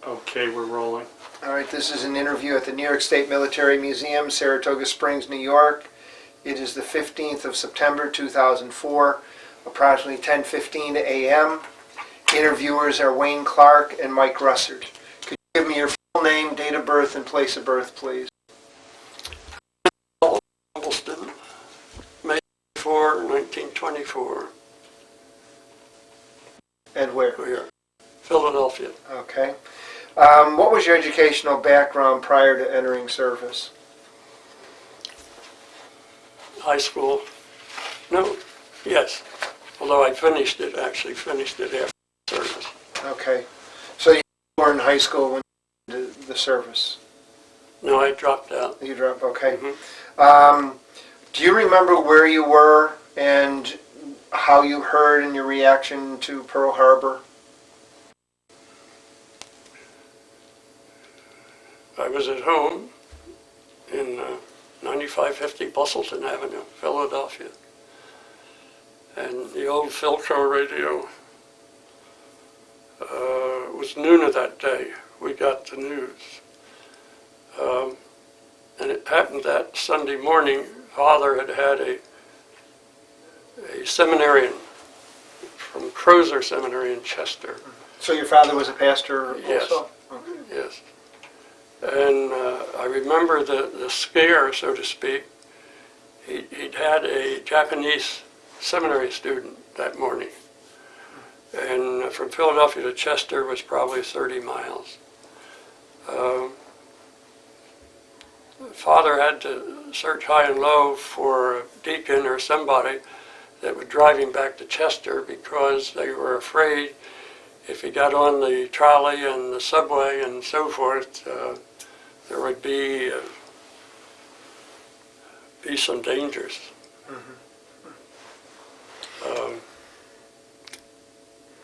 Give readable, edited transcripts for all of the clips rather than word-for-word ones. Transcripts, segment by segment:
Okay, we're rolling. All right, this is an interview at the New York State Military Museum, Saratoga Springs, New York. It is the 15th of September, 2004, approximately 10:15 a.m. Interviewers are Wayne Clark and Mike Russert. Could you give me your full name, date of birth, and place of birth, please? Tumbleston, May 4, 1924. And where? Here, Philadelphia. Okay. What was your educational background prior to entering service? High school. No, yes. Although I finished it after service. Okay. So you were in high school when you did the service? No, I dropped out. You dropped, okay. Mm-hmm. Do you remember where you were and how you heard and your reaction to Pearl Harbor? I was at home in 9550 Bustleton Avenue, Philadelphia. And the old Philco radio, it was noon of that day. We got the news. And it happened that Sunday morning, Father had a seminarian from Crozer Seminary in Chester. So your father was a pastor also? Yes. Okay. Yes. And I remember the scare, so to speak. He'd had a Japanese seminary student that morning. And from Philadelphia to Chester was probably 30 miles. Father had to search high and low for a deacon or somebody that would drive him back to Chester because they were afraid if he got on the trolley and the subway and so forth, there would be some dangers.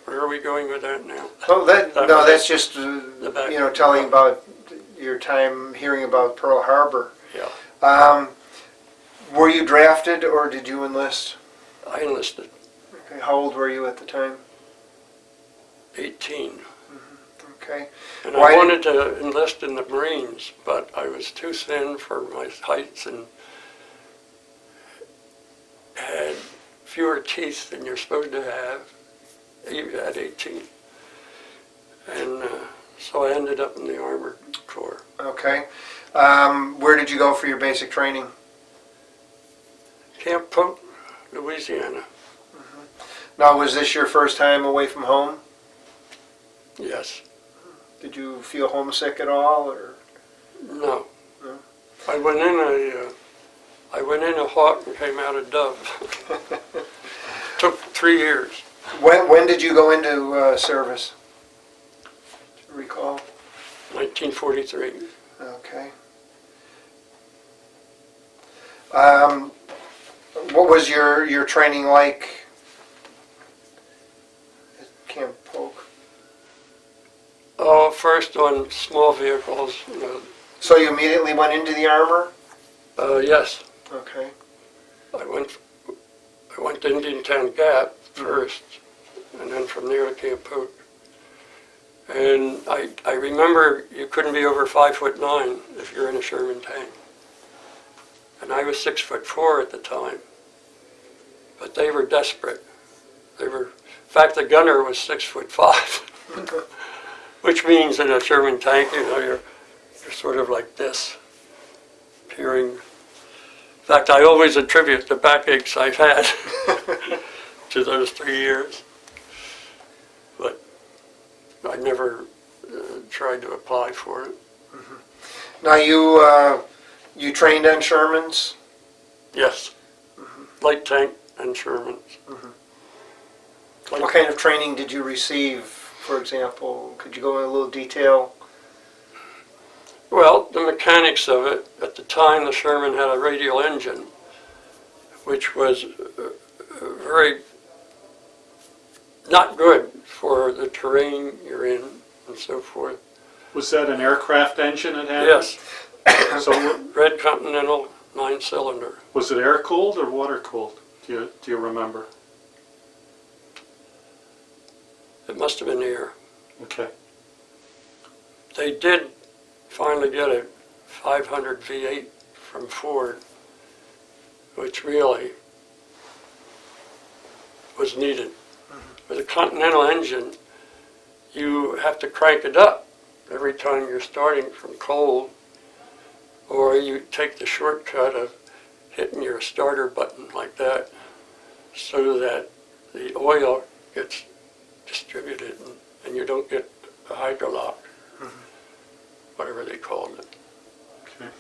Where are we going with that now? Oh, that's just telling about your time hearing about Pearl Harbor. Yeah. Were you drafted or did you enlist? I enlisted. Okay. How old were you at the time? 18. Okay. And I wanted to enlist in the Marines, but I was too thin for my heights and had fewer teeth than you're supposed to have at 18. And so I ended up in the Armored Corps. Okay. Where did you go for your basic training? Camp Polk, Louisiana. Now, was this your first time away from home? Yes. Did you feel homesick at all, or? No. No? I went in a hawk and came out a dove. Took 3 years. When did you go into service? Do you recall? 1943. Okay. What was your training like at Camp Polk? Oh, first on small vehicles. So you immediately went into the armor? Yes. Okay. I went to Indian Town Gap first, and then from there to Camp Polk. And I remember you couldn't be over 5'9" if you're in a Sherman tank. And I was 6'4" at the time. But they were desperate. In fact, the gunner was 6'5", which means in a Sherman tank, you're sort of like this, peering. In fact, I always attribute the backaches I've had to those 3 years. But I never tried to apply for it. Now you trained on Shermans? Yes. Light tank and Shermans. What kind of training did you receive, for example? Could you go into a little detail? Well, the mechanics of it, at the time the Sherman had a radial engine, which was very not good for the terrain you're in and so forth. Was that an aircraft engine it had? Yes. So Red Continental 9-cylinder. was it air-cooled or water-cooled? Do you remember? It must have been air. Okay. they did finally get a 500 V8 from Ford, which really was needed. With a Continental engine, you have to crank it up every time you're starting from cold, or you take the shortcut of hitting your starter button like that so that the oil gets distributed and you don't get a hydrolock, whatever they called it. Okay.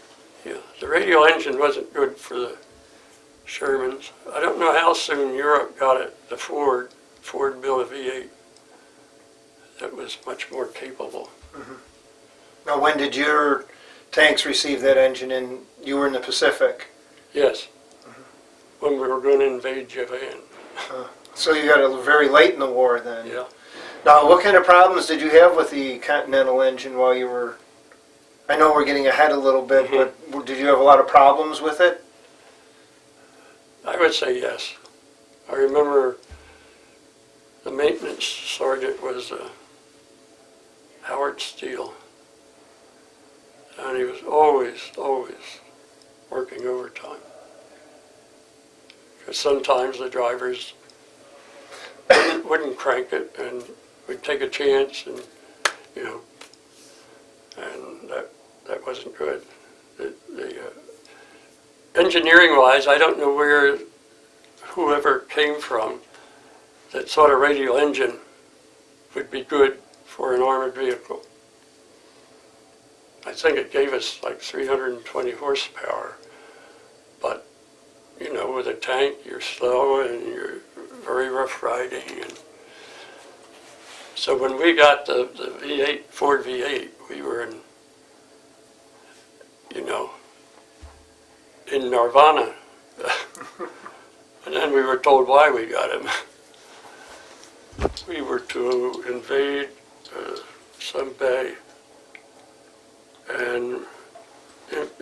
Yeah, the radial engine wasn't good for the Shermans. I don't know how soon Europe got it, the Ford built a V8 that was much more capable. Now, when did your tanks receive that engine? And you were in the Pacific, Yes, when we were going to invade Japan. so you got it very late in the war then. Yeah. Now, what kind of problems did you have with the Continental engine while you were? I know we're getting ahead a little bit, but did you have a lot of problems with it? I would say yes. I remember the maintenance sergeant was Howard Steele, and he was always working overtime. Because sometimes the drivers wouldn't crank it, and we'd take a chance, and and that wasn't good. Engineering-wise, I don't know where whoever came from that thought a radial engine would be good for an armored vehicle. I think it gave us like 320 horsepower, but with a tank, you're slow and you're very rough riding. And so when we got the V8, Ford V8, we were in Nirvana. And then we were told why we got him. We were to invade some bay, and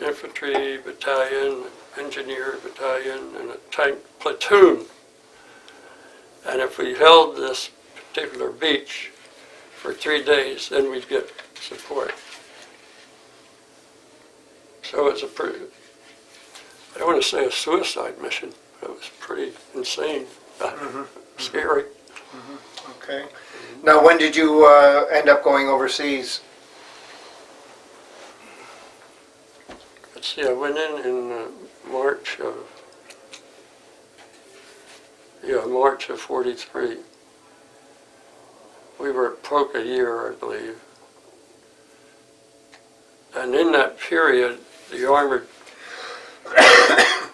infantry battalion, engineer battalion, and a tank platoon. And if we held this particular beach for 3 days, then we'd get support. So it's a pretty, I don't want to say a suicide mission, but it was pretty insane, scary. Okay. Now, when did you end up going overseas? Let's see, I went in March of 43. We were at Polk a year, I believe. And in that period, the Armored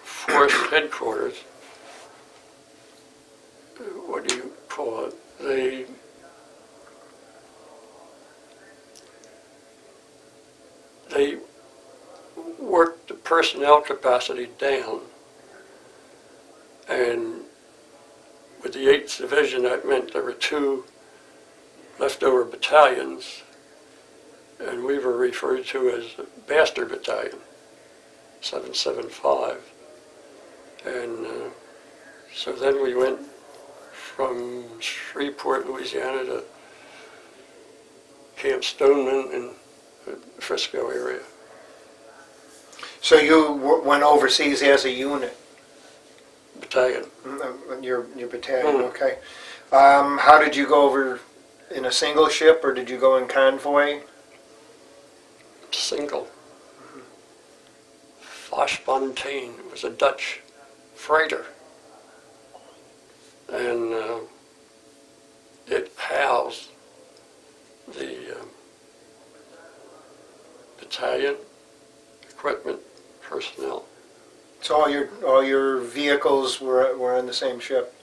Force Headquarters, what do you call it? They worked the personnel capacity down, and with the 8th Division, that meant there were 2 leftover battalions, and we were referred to as Bastard Battalion, 775. And so then we went from Shreveport, Louisiana to Camp Stoneman in the Frisco area. So you went overseas as a unit? Battalion. Your battalion, okay. How did you go over, in a single ship, or did you go in convoy? Single. Foshfontein. It was a Dutch freighter. And it housed the battalion, equipment, personnel. So all your vehicles were on the same ship.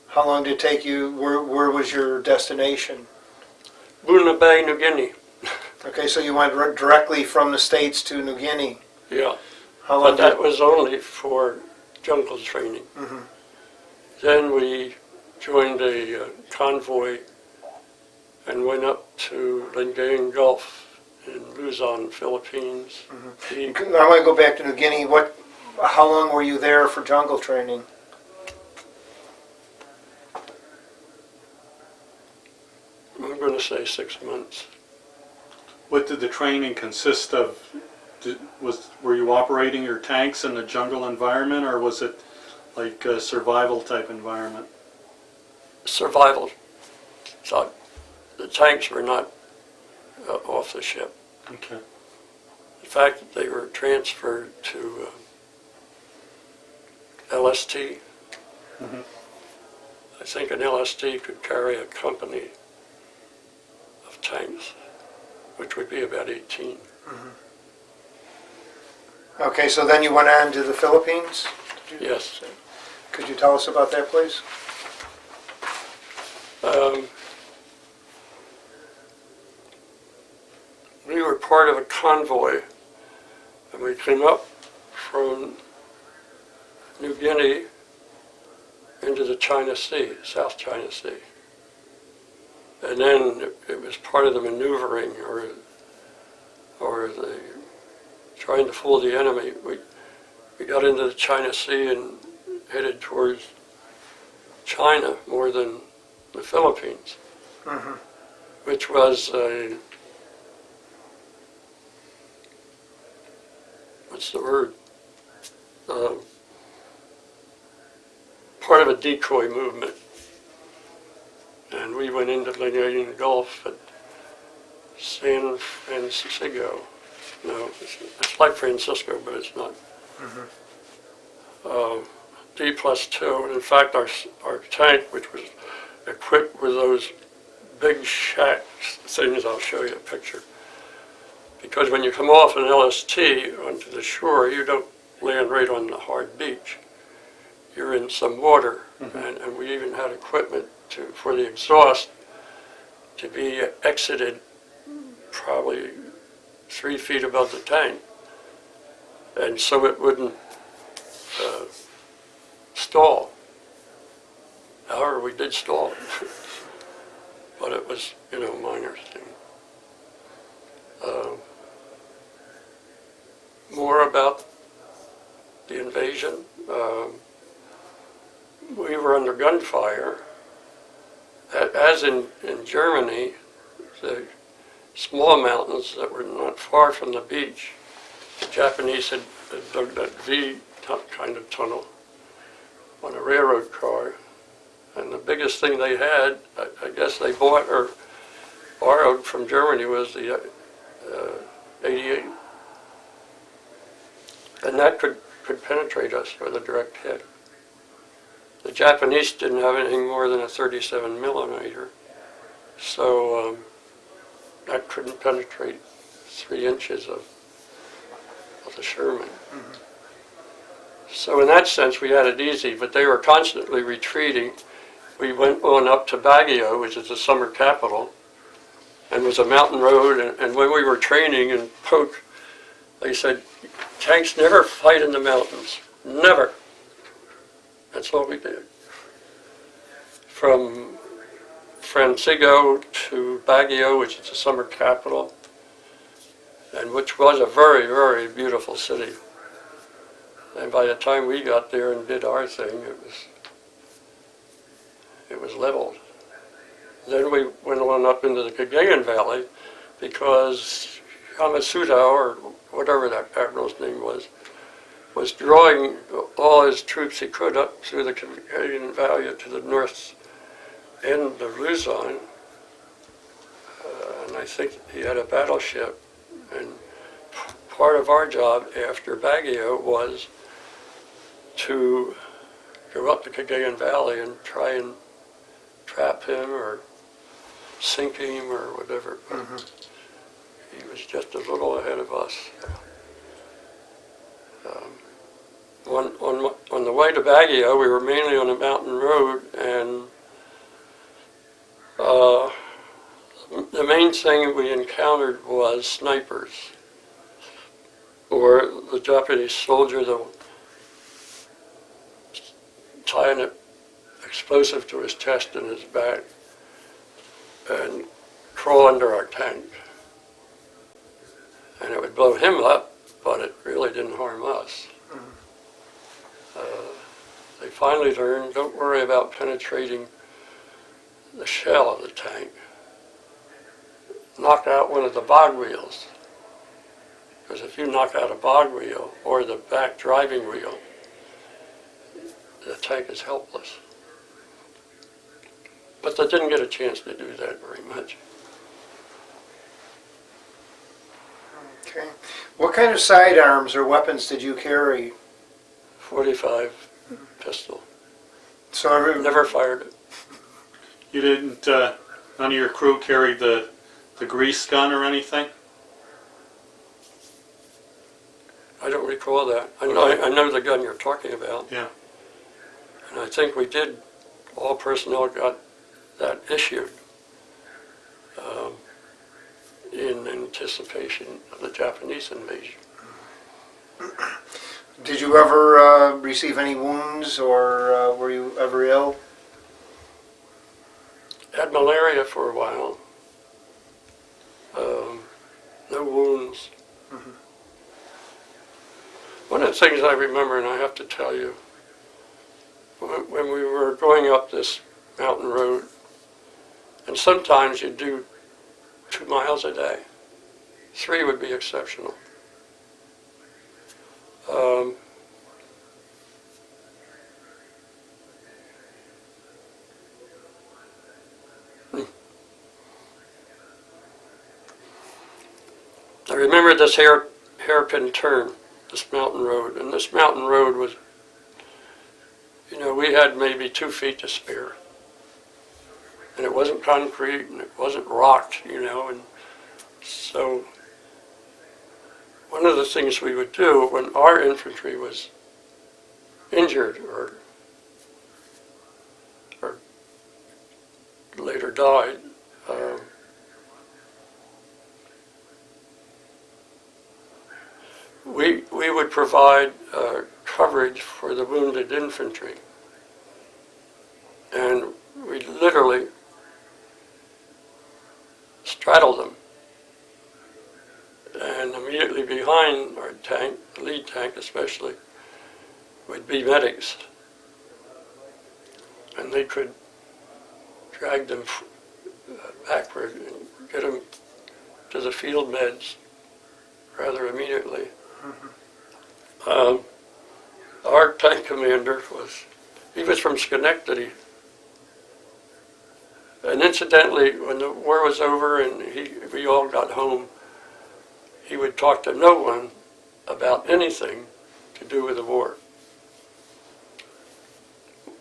How long did it take you? Where was your destination? Buna Bay, New Guinea. Okay, so you went directly from the States to New Guinea. Yeah. How long But that was only for jungle training. Then we joined a convoy and went up to Lingayen Gulf in Luzon, Philippines. I want to go back to New Guinea. How long were you there for jungle training? I'm going to say 6 months. What did the training consist of? Were you operating your tanks in a jungle environment, or was it like a survival type environment? Survival. So the tanks were not off the ship. Okay. In fact, they were transferred to LST. Mm-hmm. I think an LST could carry a company of tanks, which would be about 18. Okay, so then you went on to the Philippines? Yes. Could you tell us about that, please? We were part of a convoy, and we came up from New Guinea into the China Sea, South China Sea. And then it was part of the maneuvering, or the trying to fool the enemy. We got into the China Sea and headed towards China more than the Philippines, which was a, what's the word? Part of a decoy movement. And we went into the Indian Gulf at San Francisco. No, it's like Francisco, but it's not. D+2, and in fact our tank, which was equipped with those big shack things, I'll show you a picture. Because when you come off an LST onto the shore, you don't land right on the hard beach. You're in some water, and we even had equipment for the exhaust to be exited probably 3 feet above the tank, and so it wouldn't stall. However, we did stall, but it was, minor thing. More about the invasion. We were under gunfire. As in Germany, the small mountains that were not far from the beach, the Japanese had dug that V kind of tunnel on a railroad car. And the biggest thing they had, I guess they bought or borrowed from Germany, was the 88. And that could penetrate us with a direct hit. The Japanese didn't have anything more than a 37 millimeter, so that couldn't penetrate 3 inches of the Sherman. So in that sense, we had it easy, but they were constantly retreating. We went on up to Baguio, which is the summer capital, and was a mountain road, and when we were training in Poke, they said, tanks never fight in the mountains, never. That's all we did. From Francigo to Baguio, which is the summer capital, and which was a very, very beautiful city. And by the time we got there and did our thing, it was leveled. Then we went on up into the Cagayan Valley because Yamasuta, or whatever that admiral's name was drawing all his troops he could up through the Cagayan Valley to the north end of Luzon. And I think he had a battleship. And part of our job after Baguio was to go up the Cagayan Valley and try and trap him or sink him or whatever. He was just a little ahead of us. On the way to Baguio, we were mainly on a mountain road, and the main thing we encountered was snipers, or the Japanese soldier that would tie an explosive to his chest and his back and crawl under our tank. And it would blow him up, but it really didn't harm us. They finally learned, don't worry about penetrating the shell of the tank. knock out one of the bog wheels. Because if you knock out a bog wheel or the back driving wheel, the tank is helpless. But they didn't get a chance to do that very much. Okay. What kind of sidearms or weapons did you carry? 45 pistol. So Never fired it. You didn't, none of your crew carry the grease gun or anything? I don't recall that. I know the gun you're talking about. Yeah. And I think we did, all personnel got that issued in anticipation of the Japanese invasion. did you ever receive any wounds, or were you ever ill? Had malaria for a while. No wounds. Mhm. One of the things I remember, and I have to tell you, when we were going up this mountain road, and sometimes you do 2 miles a day. 3 would be exceptional. I remember this hairpin turn, this mountain road, and this mountain road was, you know, we had maybe 2 feet to spare. And it wasn't concrete and it wasn't rocked, you know, and so one of the things we would do when our infantry was injured or later died, we would provide coverage for the wounded infantry. And we literally straddled them. And immediately behind our tank, the lead tank especially, would be medics. And they could drag them backward and get them to the field meds rather immediately. Our tank commander he was from Schenectady. And incidentally, when the war was over and we all got home, he would talk to no one about anything to do with the war.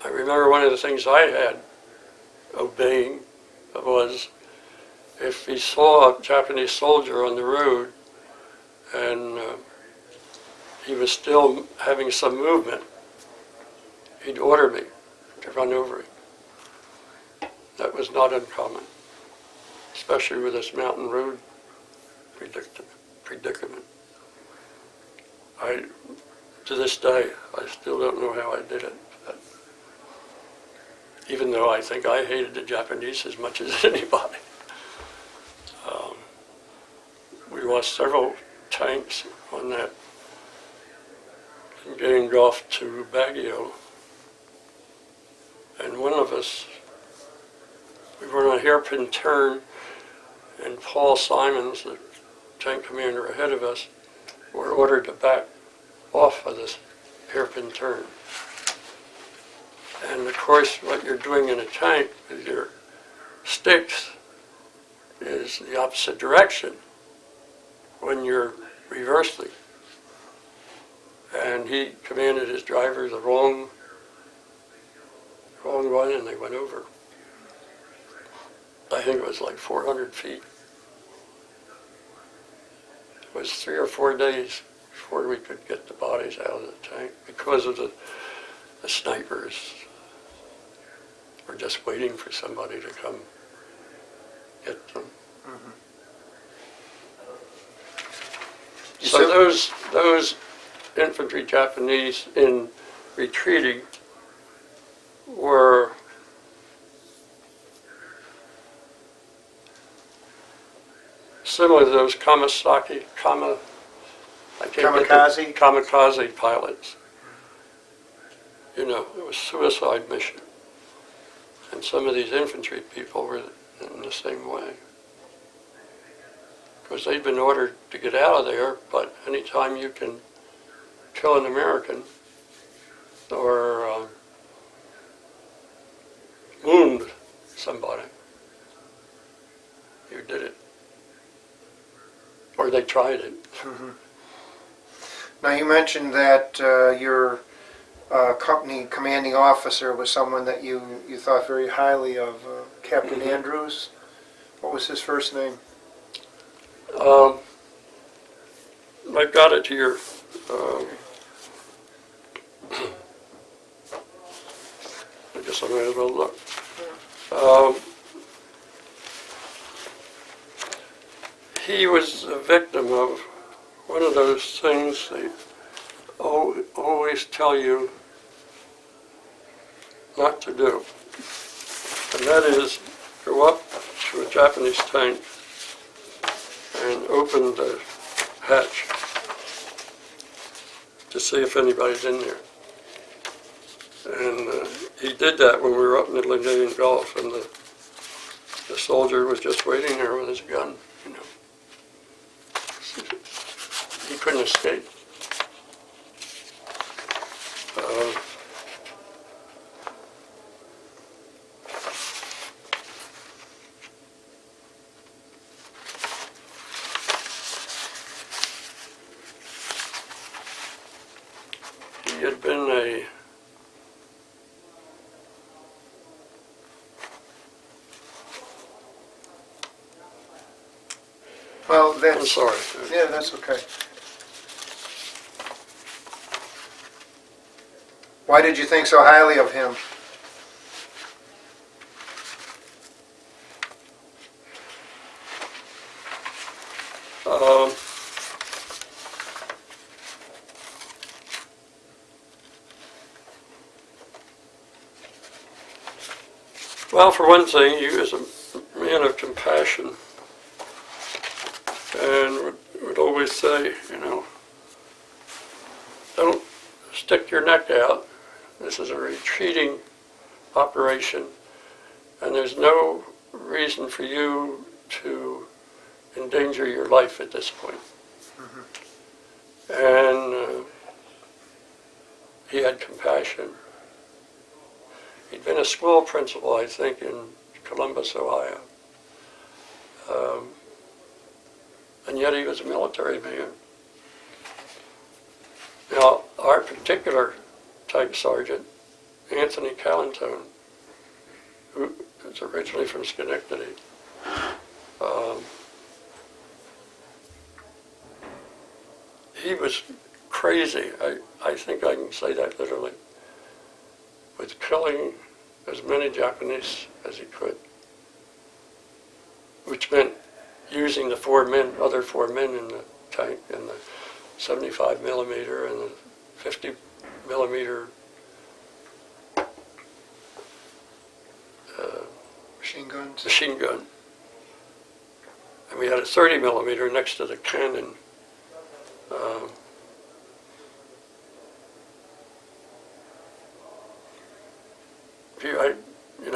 I remember one of the things I had obeying was if he saw a Japanese soldier on the road and he was still having some movement, he'd order me to run over him. That was not uncommon, especially with this mountain road predicament. To this day, I still don't know how I did it. But even though I think I hated the Japanese as much as anybody. We lost several tanks on that getting off to Baguio. And one of us, we were on a hairpin turn, and Paul Simons, the tank commander ahead of us, were ordered to back off of this hairpin turn. And of course, what you're doing in a tank with your sticks is the opposite direction when you're reversing. And he commanded his driver the wrong one, and they went over. I think it was like 400 feet. It was 3 or 4 days before we could get the bodies out of the tank because of the snipers were just waiting for somebody to come get them. Mm-hmm. So those infantry Japanese in retreating were similar to those kamikaze pilots. You know, it was a suicide mission. And some of these infantry people were in the same way. because they'd been ordered to get out of there, but anytime you can kill an American or wound somebody, you did it. Or they tried it. Now you mentioned that your company commanding officer was someone that you thought very highly of, Captain Andrews. What was his first name? I've got it here. I guess I might as well look. He was a victim of one of those things they always tell you not to do. And that is go up to a Japanese tank and open the hatch to see if anybody's in there. And he did that when we were up in the Indian Gulf, and the soldier was just waiting there with his gun, you know. He couldn't escape. He had been a Well, I'm that's... sorry. Yeah, that's okay. Why did you think so highly of him? Well, for one thing, he was a man of compassion, and would always say, you know, don't stick your neck out. This is a retreating operation, and there's no reason for you to endanger your life at this point. And he had compassion. He'd been a school principal, I think, in Columbus, Ohio. And yet he was a military man. Now, our particular tank sergeant, Anthony Callantone, who is originally from Schenectady, he was crazy. I think I can say that literally, with killing as many Japanese as he could, which meant using the other four men in the tank, and the 75 millimeter and the 50 millimeter Machine gun. And we had a 30 millimeter next to the cannon.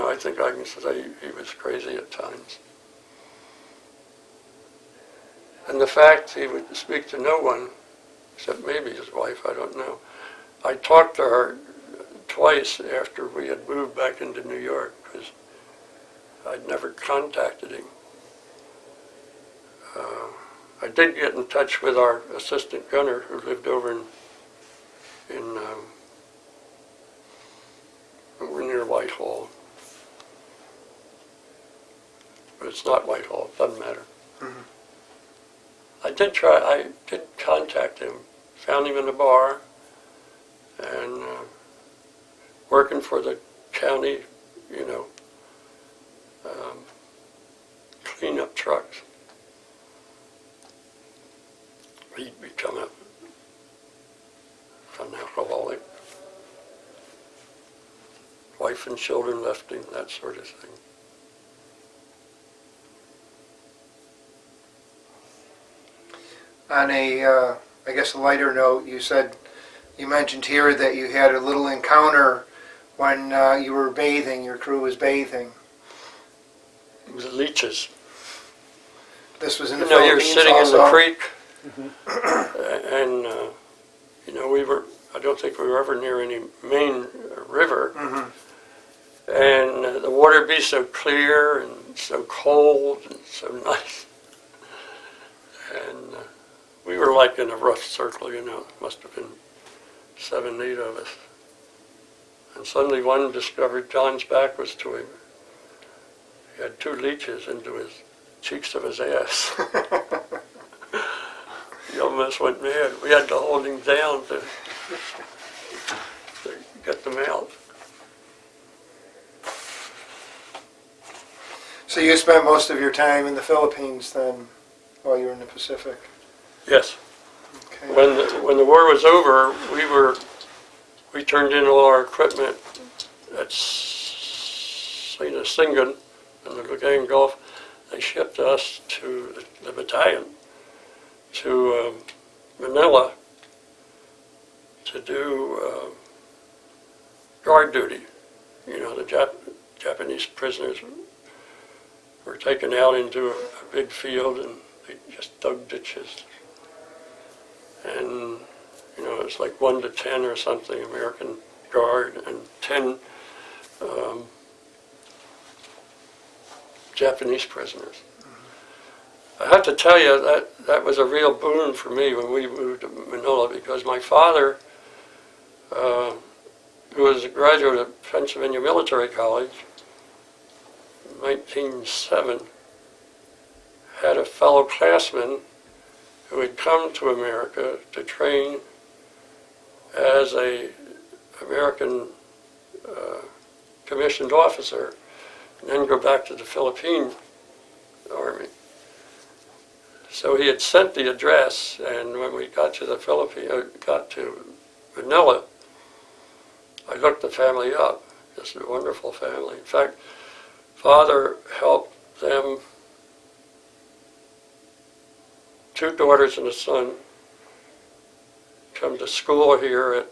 I think I can say he was crazy at times. And the fact he would speak to no one, except maybe his wife, I don't know. I talked to her twice after we had moved back into New York, because I'd never contacted him. I did get in touch with our assistant gunner who lived over we're near Whitehall. But it's not Whitehall, it doesn't matter. I did contact him, found him in a bar, and working for the county, cleanup trucks. He'd become an alcoholic. Wife and children left him, that sort of thing. On a lighter note, you mentioned here that you had a little encounter when you were bathing, your crew was bathing. It was leeches. This was in the You know, you're Philippines sitting in the also? creek, and, you know, I don't think we were ever near any main river, and the water would be so clear and so cold and so nice. And we were like in a rough circle, you know, must have been 7, 8 of us. And suddenly one discovered John's back was to him. He had 2 leeches into his cheeks of his ass. He almost went mad. We had to hold him down to get them out. So you spent most of your time in the Philippines then, while you were in the Pacific? Yes. Okay. When the war was over, we turned in all our equipment at St. Singan in the Lugang Gulf. They shipped us to the battalion to Manila to do guard duty. You know, the Japanese prisoners were taken out into a big field and they just dug ditches. And, you know, it's like 1 to 10 or something, American Guard, and 10 Japanese prisoners. I have to tell you that was a real boon for me when we moved to Manila, because my father, who was a graduate of Pennsylvania Military College in 1907, had a fellow classman who had come to America to train as a American commissioned officer and then go back to the Philippine Army. So he had sent the address, and when we got to got to Manila, I looked the family up. Just a wonderful family. In fact, Father helped them, 2 daughters and a son, come to school here at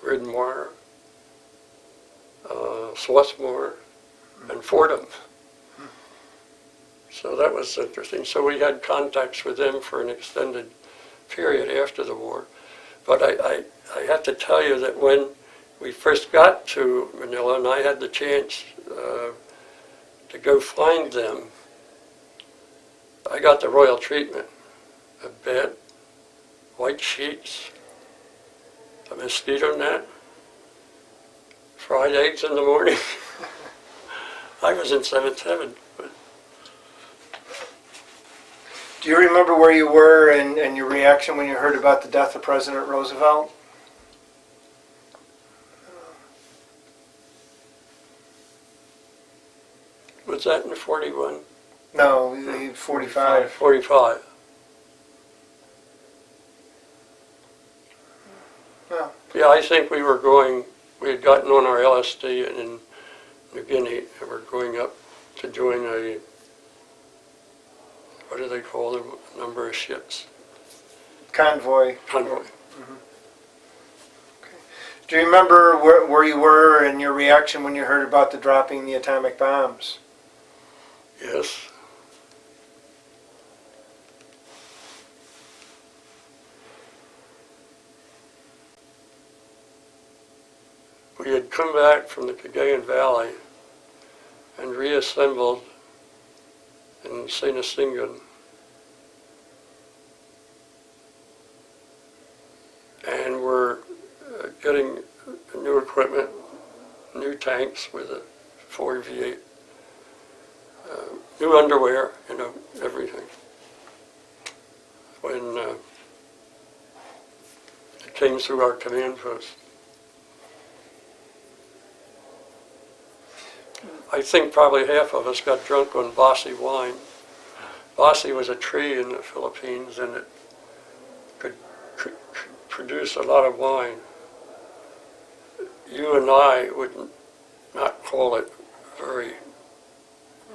Ridmore, Swarthmore, and Fordham. So that was interesting. So we had contacts with them for an extended period after the war. But I have to tell you that when we first got to Manila and I had the chance to go find them, I got the royal treatment. A bed, white sheets, a mosquito net, fried eggs in the morning. I was in 7th heaven. Do you remember where you were and your reaction when you heard about the death of President Roosevelt? Was that in 41? No, 45. 45. No. Yeah, I think we had gotten on our LSD in New Guinea, and we're going up to join what do they call them, a number of ships? Convoy. Convoy. Do you remember where you were and your reaction when you heard about the dropping the atomic bombs? Yes. We had come back from the Cagayan Valley and reassembled in St. Singan. And we're getting new equipment, new tanks with a 4 V8, new underwear, you know, everything. When it came through our command post. I think probably half of us got drunk on Basi wine. Basi was a tree in the Philippines, and it could produce a lot of wine. You and I would not call it very,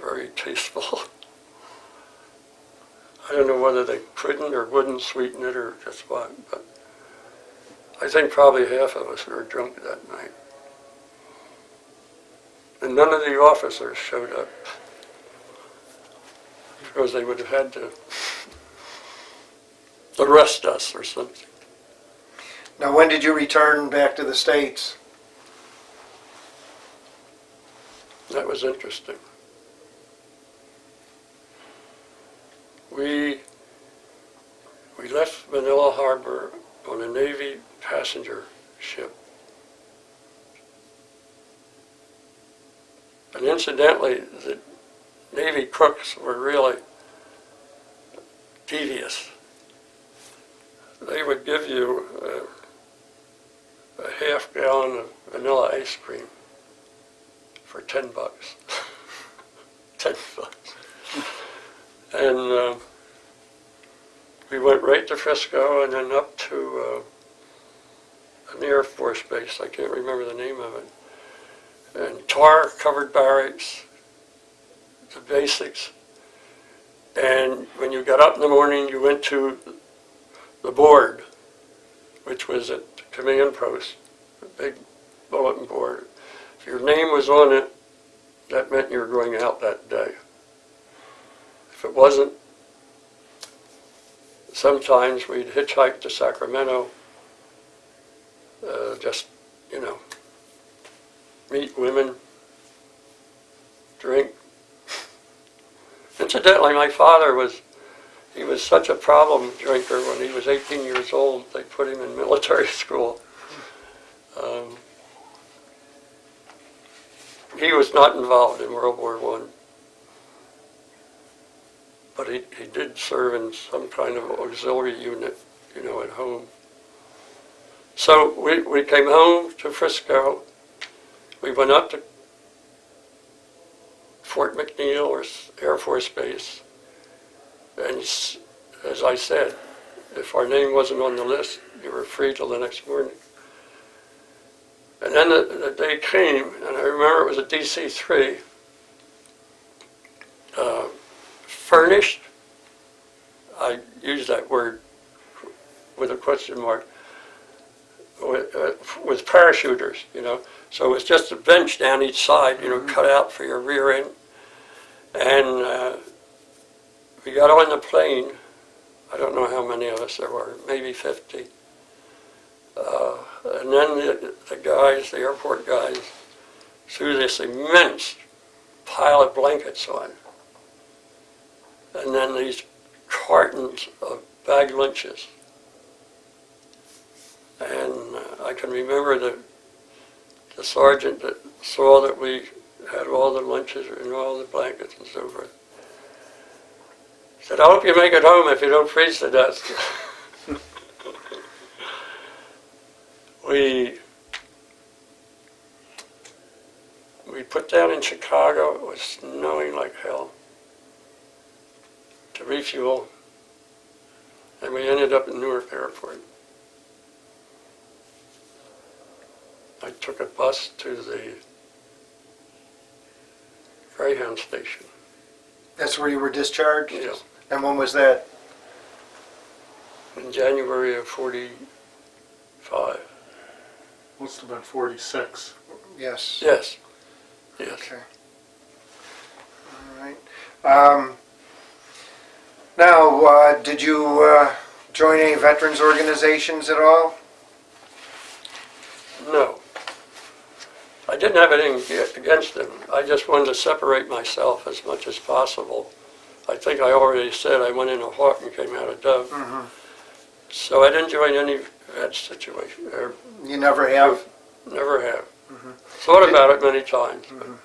very tasteful. I don't know whether they couldn't or wouldn't sweeten it or just what, but I think probably half of us were drunk that night. And none of the officers showed up. because they would have had to arrest us or something. Now, when did you return back to the States? That was interesting. We left Manila Harbor on a Navy passenger ship. And incidentally, the Navy cooks were really devious. They would give you a half gallon of vanilla ice cream for $10. $10. And we went right to Frisco and then up to an Air Force base. I can't remember the name of it. And tar-covered barracks, the basics. And when you got up in the morning, you went to the board, which was at the command post, a big bulletin board. If your name was on it, that meant you were going out that day. If it wasn't, sometimes we'd hitchhike to Sacramento, just, you know, meet women, drink. Incidentally, my father was such a problem drinker when he was 18 years old, they put him in military school. He was not involved in World War I, but he did serve in some kind of auxiliary unit, you know, at home. So we came home to Frisco. We went up to Fort McNeil, or Air Force Base, and as I said, if our name wasn't on the list, you were free till the next morning. And then the day came, and I remember it was a DC-3, furnished. I use that word with a question mark, with parachuters, you know. So it was just a bench down each side, you know, cut out for your rear end. And we got on the plane. I don't know how many of us there were, maybe 50. And then the guys, the airport guys, threw this immense pile of blankets on. And then these cartons of bag lunches. And I can remember the sergeant that saw that we had all the lunches and all the blankets and so forth. He said, "I hope you make it home if you don't freeze to death." We put down in Chicago. It was snowing like hell, to refuel, and we ended up in Newark Airport. I took a bus to the Greyhound station. That's where you were discharged? Yeah. And when was that? In January of '45. Must have been 46. Yes. Yes. Yes. Okay. All right. Now, did you join any veterans organizations at all? No. I didn't have anything against them. I just wanted to separate myself as much as possible. I think I already said I went in a hawk and came out a dove. Mm-hmm. So I didn't join any vet situation. You never have? Never have. Mm-hmm. Thought about it many times. Mm-hmm.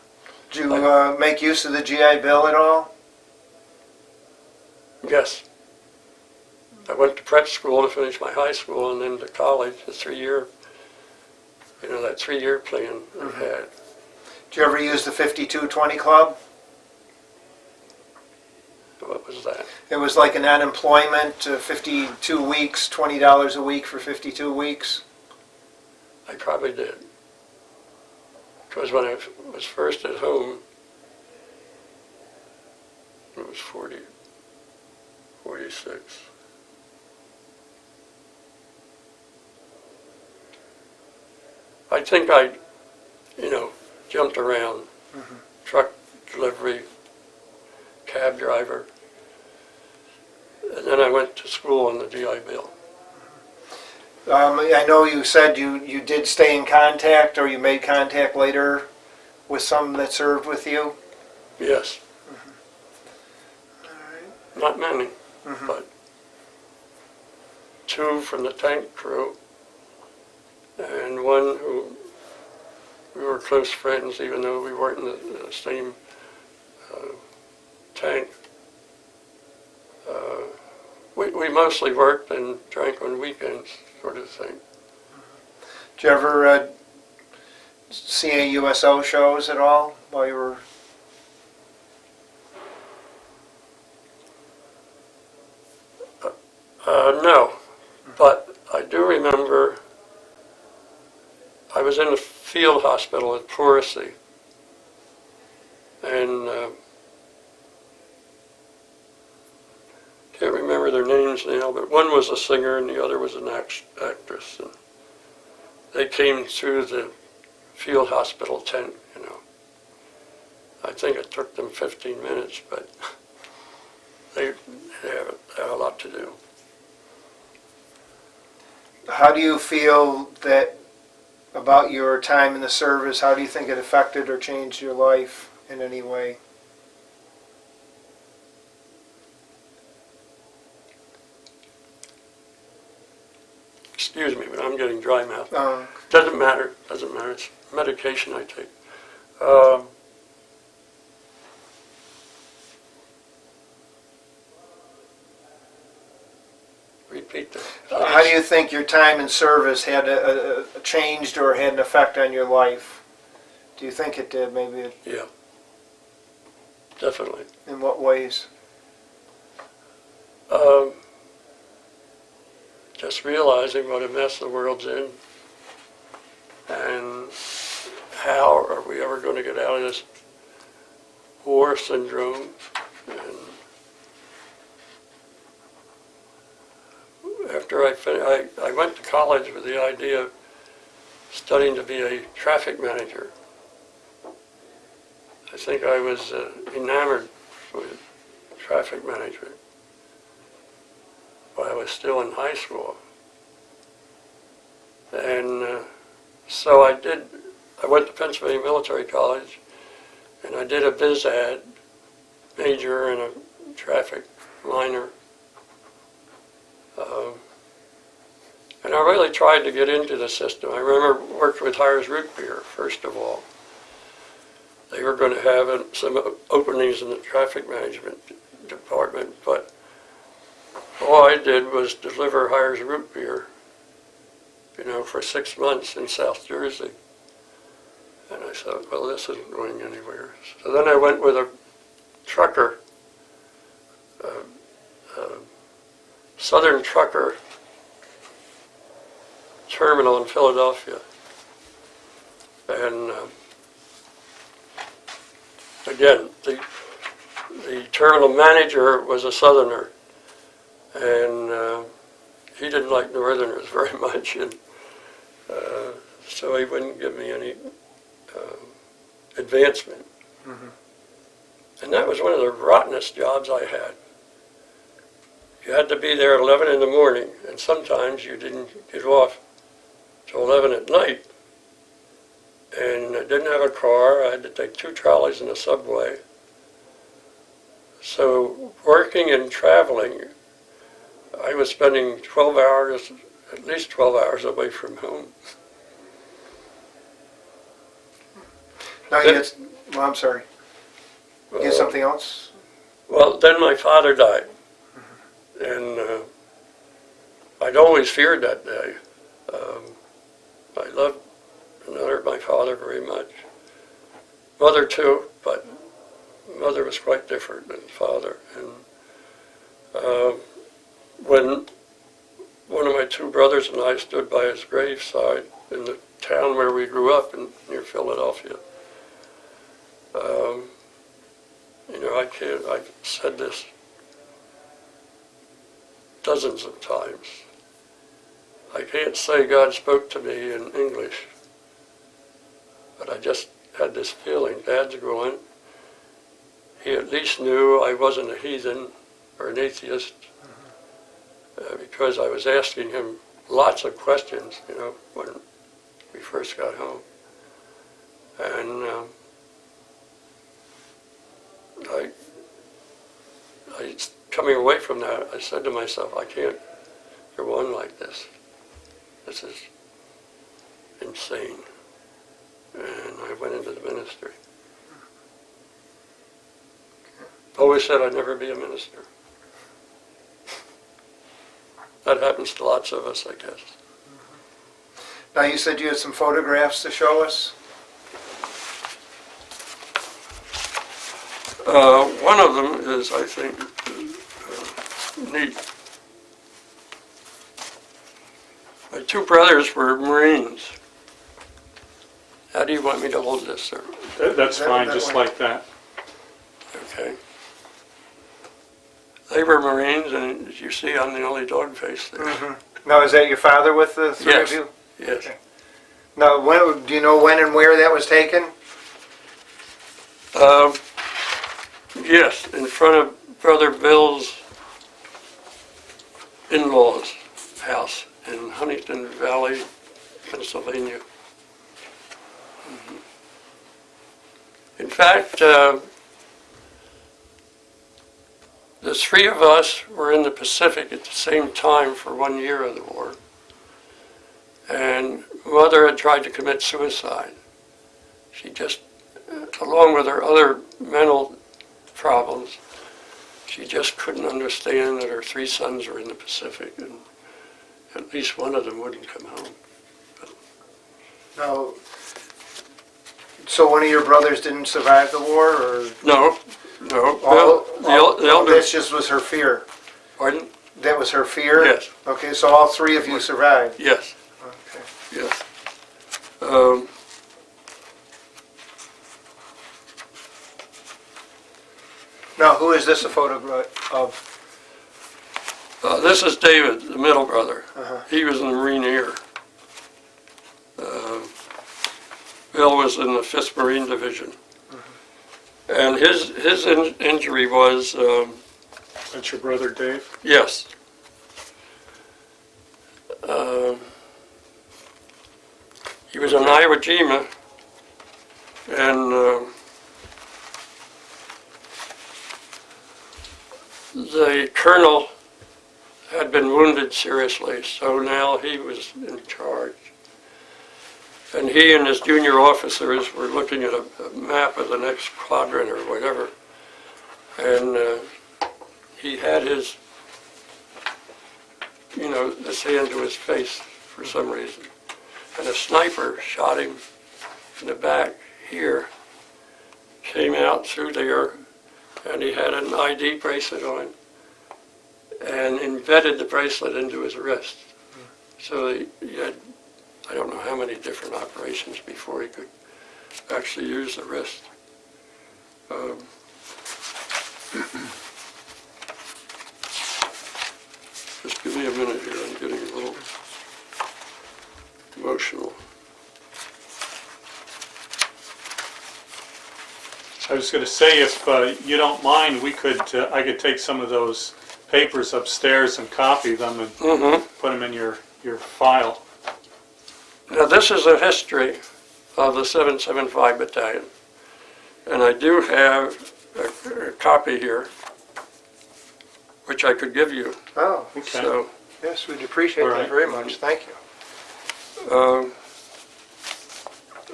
Did you make use of the GI Bill at all? Yes. I went to prep school to finish my high school and then to college, a 3-year, you know, that 3-year plan I had. Did you ever use the 5220 Club? What was that? It was like an unemployment, 52 weeks, $20 a week for 52 weeks. I probably did. Because when I was first at home, it was 46. I think I, you know, jumped around. Mm-hmm. Truck delivery, cab driver. then I went to school on the GI Bill. I know you said you did stay in contact, or you made contact later with some that served with you? Yes. Not many, but 2 from the tank crew, and 1 who we were close friends, even though we weren't in the same tank. We mostly worked and drank on weekends, sort of thing. Did you ever see any USO shows at all while you were? No, but I do remember I was in a field hospital at Porosy, and can't remember their names now, but one was a singer and the other was an actress. And they came through the field hospital tent, you know. I think it took them 15 minutes, but they had a lot to do. How do you feel that about your time in the service? How do you think it affected or changed your life in any way? Excuse me, but I'm getting dry mouth. Doesn't matter. It's medication I take. Repeat that. How do you think your time in service had changed or had an effect on your life? Do you think it did, maybe? Yeah, definitely. In what ways? Just realizing what a mess the world's in, and how are we ever going to get out of this war syndrome. And after I finished, I went to college with the idea of studying to be a traffic manager. I think I was enamored with traffic management while I was still in high school. And so I went to Pennsylvania Military College, and I did a phys ed major and a traffic minor. And I really tried to get into the system. I remember worked with Hires Root Beer, first of all. They were going to have some openings in the traffic management department, but all I did was deliver Hires Root Beer, you know, for 6 months in South Jersey. And I thought, well, this isn't going anywhere. So then I went with a trucker, Southern Trucker terminal in Philadelphia. And again, the terminal manager was a Southerner, and he didn't like Northerners very much, and so he wouldn't give me any advancement. Mm-hmm. And that was one of the rottenest jobs I had. You had to be there at 11 in the morning, and sometimes you didn't get off till 11 at night. And I didn't have a car. I had to take 2 trolleys in the subway. So working and traveling, I was spending 12 hours, at least 12 hours away from home. No, well, I'm sorry. You had something else? Well, then my father died. And I'd always feared that day. I loved and honored my father very much. Mother too, but mother was quite different than father. And when one of my 2 brothers and I stood by his graveside in the town where we grew up near Philadelphia, you know, I've said this dozens of times. I can't say God spoke to me in English, but I just had this feeling. Dad's going. He at least knew I wasn't a heathen or an atheist, because I was asking him lots of questions, you know, when we first got home. And coming away from that, I said to myself, I can't go on like this. This is insane. And I went into the ministry. Always said I'd never be a minister. That happens to lots of us, I guess. Now, you said you had some photographs to show us? One of them is, I think, neat. My two brothers were Marines. How do you want me to hold this, sir? That's fine, that just way. like that. Okay. They were Marines, and as you see, I'm the only dog face there. Mm-hmm. Now, is that your father with the three Yes. of you? Yes. Okay. Now, do you know when and where that was taken? Yes, in front of Brother Bill's in-laws' house in Huntington Valley, Pennsylvania. In fact, the three of us were in the Pacific at the same time for 1 year of the war. And Mother had tried to commit suicide. She just, along with her other mental problems, she just couldn't understand that her three sons were in the Pacific and at least one of them wouldn't come home. No. So one of your brothers didn't survive the war, or No. The elder, this just was her fear? pardon? That was her fear? Yes, Okay, so all three of you survived? yes, Okay. yes. Now, who is this a photograph of? This is David, the middle brother. Uh-huh. He was in the Marine Air. Bill was in the 5th Marine Division. And his injury was, That's your brother Dave? yes. He was in Iwo Jima, and the colonel had been wounded seriously, so now he was in charge. And he and his junior officers were looking at a map of the next quadrant or whatever. And he had his, this hand to his face for some reason. And a sniper shot him in the back here, came out through there, and he had an ID bracelet on and embedded the bracelet into his wrist. So he had, I don't know how many different operations before he could actually use the wrist. Just give me a minute here, I'm getting a little emotional. I was going to say, if you don't mind, I could take some of those papers upstairs and copy them and put them in your file. Now this is a history of the 775 Battalion. And I do have a copy here, which I could give you. Oh, Okay. So, yes, we'd appreciate All that right. very much. Thank you.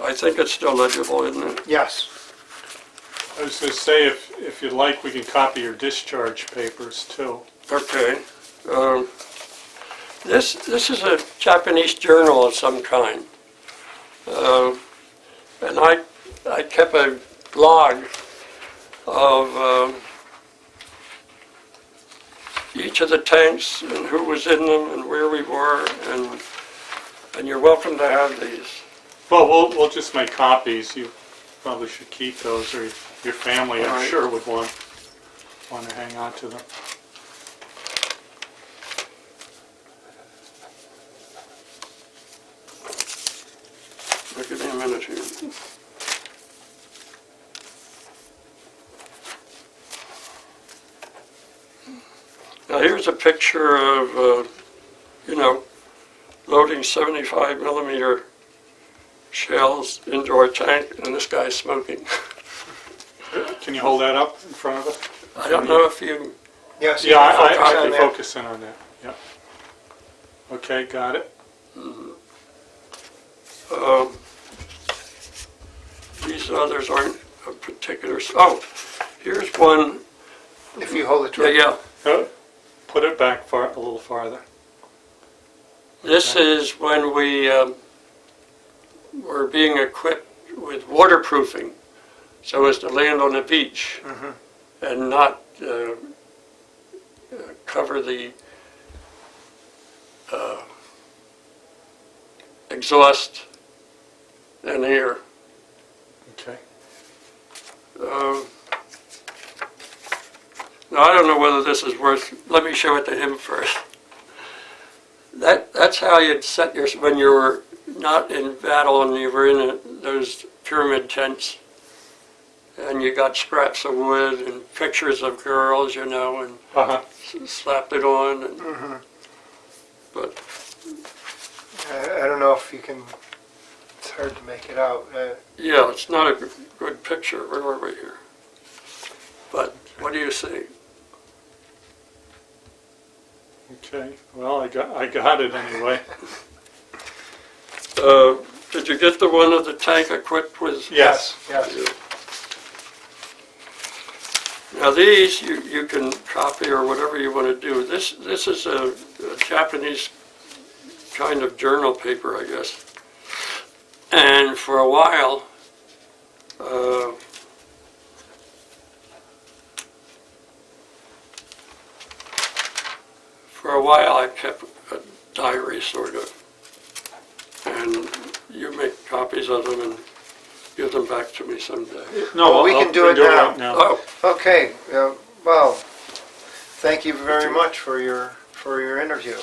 I think it's still legible, isn't it? Yes. I was going to say, if you'd like, we can copy your discharge papers too. Okay. This is a Japanese journal of some kind. And I kept a log of each of the tanks and who was in them and where we were, and you're welcome to have these. Well, we'll just make copies. You probably should keep those, or your family, All I'm right. sure, would want to hang on to them. Give me a minute here. Now here's a picture of, loading 75 millimeter shells into our tank, and this guy's smoking. Can you hold that up in front of us? I don't know if you, Yes, Yeah, I focus on can that. focus in on that, yeah. Okay, got it. these others aren't of particular, oh, here's one, If you hold it yeah, toward yeah. Put it back a little farther. This is when we were being equipped with waterproofing, so as to land on the beach and not cover the exhaust and air. Okay. Now, I don't know whether this is worth, let me show it to him first. That's how you'd set your, when you were not in battle and you were in those pyramid tents and you got scraps of wood and pictures of girls, and slapped it on. And, but I don't know if you can, it's hard to make it out. yeah, it's not a good picture. Where are we here? But what do you see? Okay, well, I got it anyway. Did you get the one of the tank equipped with? Yes. Yes. Now these you can copy or whatever you want to do. This is a Japanese kind of journal paper, I guess. And for a while, I kept a diary, sort of. And you make copies of them and give them back to me someday. No, Well, we can do it now. right now. Oh, Okay, well, thank you very much for your interview.